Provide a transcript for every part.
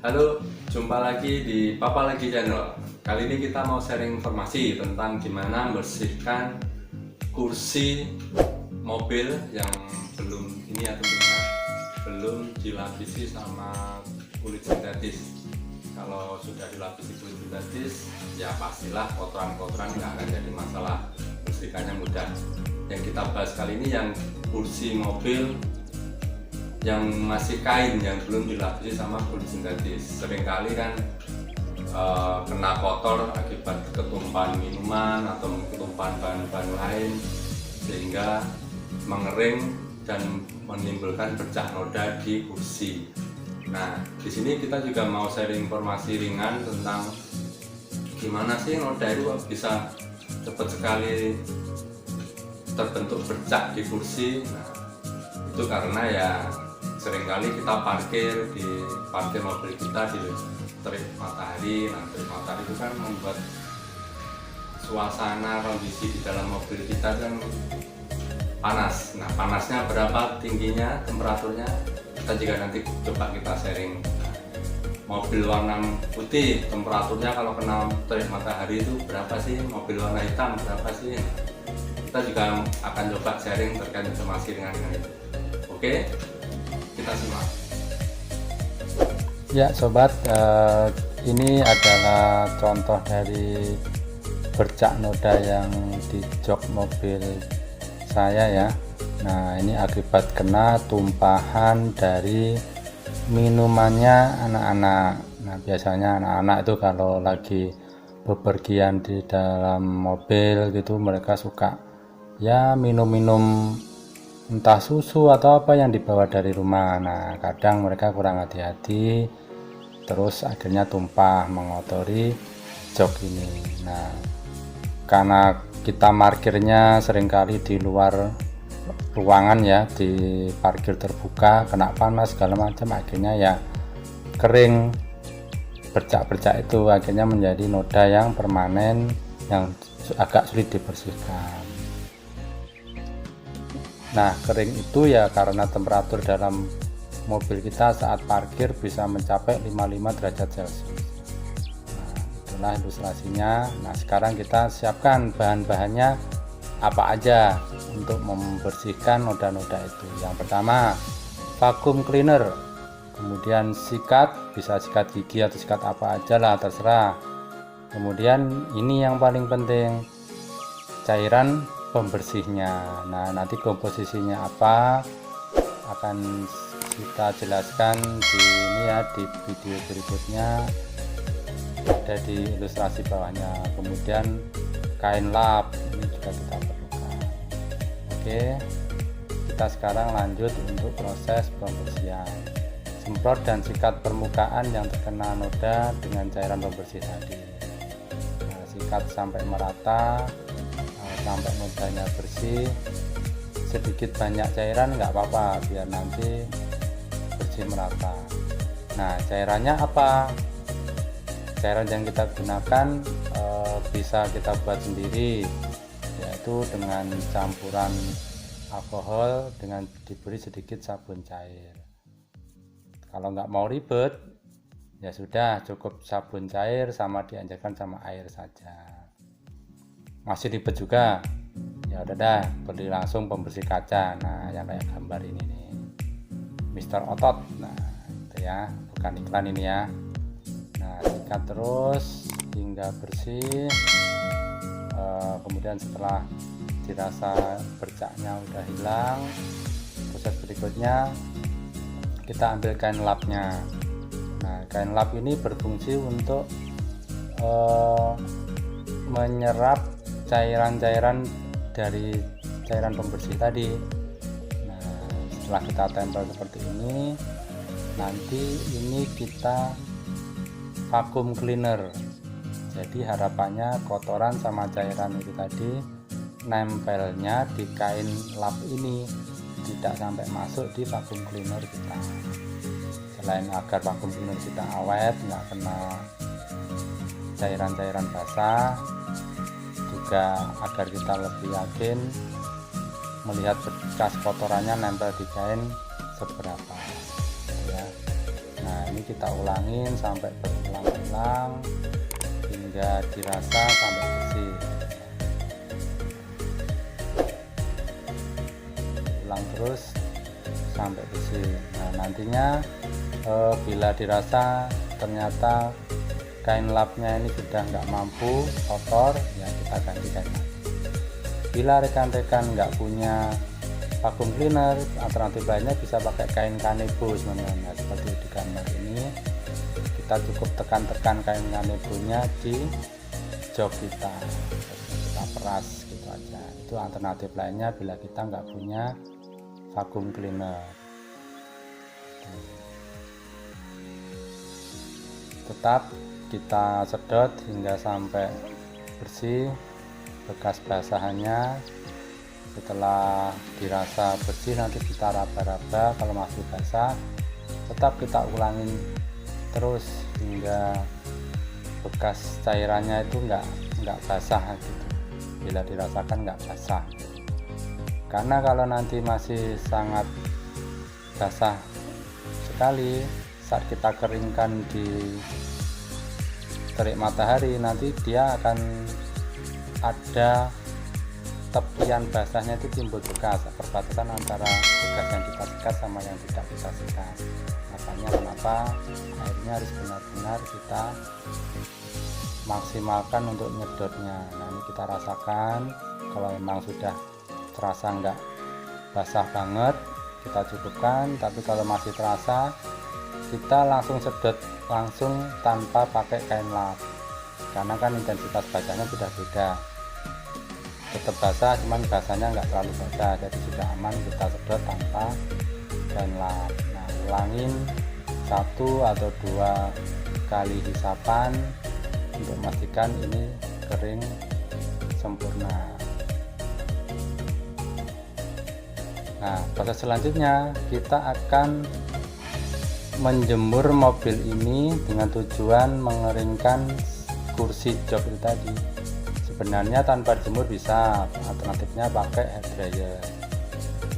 Halo, jumpa lagi di Papa Lagi Channel. Kali ini kita mau sharing informasi tentang gimana membersihkan kursi mobil yang belum dilapisi sama kulit sintetis. Kalau sudah dilapisi kulit sintetis, ya pastilah kotoran-kotoran nggak akan jadi masalah, bersihkannya mudah. Yang kita bahas kali ini yang kursi mobil yang masih kain, yang belum dilapisi sama kulit sintetis. Seringkali kan kena kotor akibat ketumpahan minuman atau ketumpahan bahan-bahan lain sehingga mengering dan menimbulkan bercak noda di kursi. Nah, di sini kita juga mau sharing informasi ringan tentang gimana sih noda itu bisa cepat sekali terbentuk bercak di kursi. Nah, itu karena ya seringkali kita parkir mobil kita di terik matahari. Nah, terik matahari itu kan membuat suasana kondisi di dalam mobil kita kan panas. Nah, panasnya berapa tingginya, temperaturnya, kita juga nanti coba kita sharing. Mobil warna putih temperaturnya kalau kena terik matahari itu berapa sih? Mobil warna hitam berapa sih? Kita juga akan coba sharing terkait informasi dengan itu. Oke, kita simak. Ya sobat, ini adalah contoh dari bercak noda yang di jok mobil saya ya. Nah, ini akibat kena tumpahan dari minumannya anak-anak. Nah, biasanya anak-anak itu kalau lagi bepergian di dalam mobil gitu, mereka suka ya minum-minum entah susu atau apa yang dibawa dari rumah. Nah, kadang mereka kurang hati-hati, terus akhirnya tumpah mengotori jok ini. Nah, karena kita parkirnya seringkali di luar ruangan ya, di parkir terbuka, kena panas segala macam, akhirnya ya kering. Bercak-bercak itu akhirnya menjadi noda yang permanen yang agak sulit dibersihkan. Nah, kering itu ya karena temperatur dalam mobil kita saat parkir bisa mencapai 55 derajat Celcius. Nah, itulah ilustrasinya. Nah, sekarang kita siapkan bahan-bahannya apa aja untuk membersihkan noda-noda itu. Yang pertama, vacuum cleaner. Kemudian sikat, bisa sikat gigi atau sikat apa aja lah, terserah. Kemudian ini yang paling penting, cairan pembersihnya. Nah, nanti komposisinya apa akan kita jelaskan di ini ya, di video berikutnya, ada di ilustrasi bawahnya. Kemudian kain lap ini juga kita perlukan. Oke, kita sekarang lanjut untuk proses pembersihan. Semprot dan sikat permukaan yang terkena noda dengan cairan pembersih tadi. Nah, sikat sampai merata, sampai nodanya bersih. Sedikit banyak cairan nggak apa-apa, biar nanti bersih merata. Nah, cairannya apa? Cairan yang kita gunakan bisa kita buat sendiri, yaitu dengan campuran alkohol dengan diberi sedikit sabun cair. Kalau nggak mau ribet, ya sudah, cukup sabun cair sama dianjurkan sama air saja. Masih ribet juga, ya udah dah, beli langsung pembersih kaca. Nah, yang kayak gambar ini nih, Mister Otot. Nah, itu ya, bukan iklan ini ya. Nah, sikat terus hingga bersih. Kemudian setelah dirasa bercaknya udah hilang, proses berikutnya kita ambil kain lapnya. Nah, kain lap ini berfungsi untuk menyerap cairan-cairan dari cairan pembersih tadi. Nah, setelah kita tempel seperti ini, nanti ini kita vacuum cleaner. Jadi harapannya kotoran sama cairan itu tadi nempelnya di kain lap ini, tidak sampai masuk di vacuum cleaner kita. Selain agar vacuum cleaner kita awet, nggak kena cairan-cairan basah, juga agar kita lebih yakin melihat bekas kotorannya nempel di kain seberapa ya. Nah, ini kita ulangin sampai berulang-ulang hingga dirasa sampai bersih. Ulang terus sampai bersih. Nah nantinya bila dirasa ternyata kain lapnya ini sudah nggak mampu, kotor, ya kita ganti kain lap. Bila rekan-rekan nggak punya vacuum cleaner, alternatif lainnya bisa pakai kain kanebo sebenarnya. Seperti di gambar ini, kita cukup tekan-tekan kain kanebonya di jok kita, kita peras gitu aja. Itu alternatif lainnya bila kita nggak punya vacuum cleaner. Tetap kita sedot hingga sampai bersih bekas basahannya. Setelah dirasa bersih nanti kita raba-raba, kalau masih basah tetap kita ulangin terus hingga bekas cairannya itu enggak basah gitu. Bila dirasakan enggak basah, karena kalau nanti masih sangat basah sekali saat kita keringkan di terik matahari, nanti dia akan ada tepian basahnya itu timbul bekas, perbatasan antara bekas yang kita sikat sama yang tidak kita sikat. Makanya kenapa airnya harus benar-benar kita maksimalkan untuk nyedotnya. Nah ini kita rasakan, kalau memang sudah terasa enggak basah banget kita cukupkan, tapi kalau masih terasa kita langsung sedot langsung tanpa pakai kain lap, karena kan intensitas basahnya sudah beda. Tetap basah, cuman basahnya nggak terlalu basah, jadi sudah aman kita sedot tanpa kain lap. Nah ulangin 1 atau 2 kali hisapan untuk memastikan ini kering sempurna. Nah proses selanjutnya kita akan menjemur mobil ini dengan tujuan mengeringkan kursi jok itu tadi. Sebenarnya tanpa jemur bisa, alternatifnya pakai hair dryer.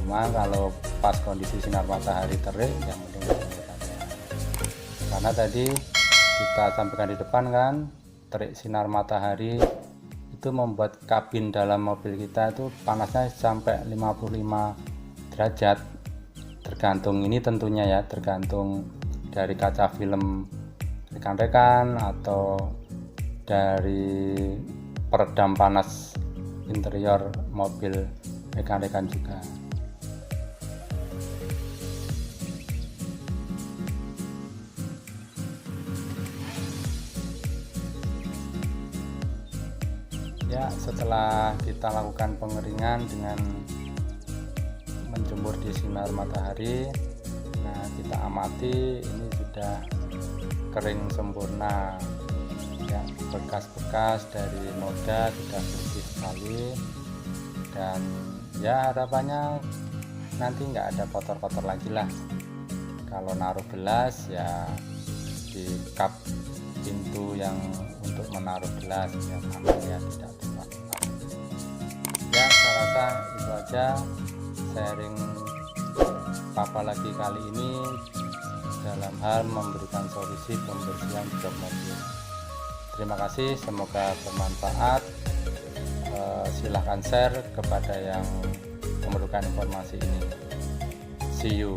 Cuma kalau pas kondisi sinar matahari terik, yang penting dijemur aja. Karena tadi kita sampaikan di depan kan, terik sinar matahari itu membuat kabin dalam mobil kita itu panasnya sampai 55 derajat. Tergantung ini tentunya ya, tergantung dari kaca film rekan-rekan atau dari peredam panas interior mobil rekan-rekan juga. Ya, setelah kita lakukan pengeringan dengan menjemur di sinar matahari, nah kita amati ini sudah kering sempurna ya, bekas-bekas dari noda sudah bersih sekali, dan ya harapannya nanti nggak ada kotor-kotor lagi lah. Kalau naruh gelas ya di kap pintu yang untuk menaruh gelas ya aman ya, tidak tumpah. Ya saya rasa itu aja sharing Papa lagi kali ini dalam hal memberikan solusi pembersihan jok mobil. Terima kasih, semoga bermanfaat. Silahkan share kepada yang memerlukan informasi ini. See you.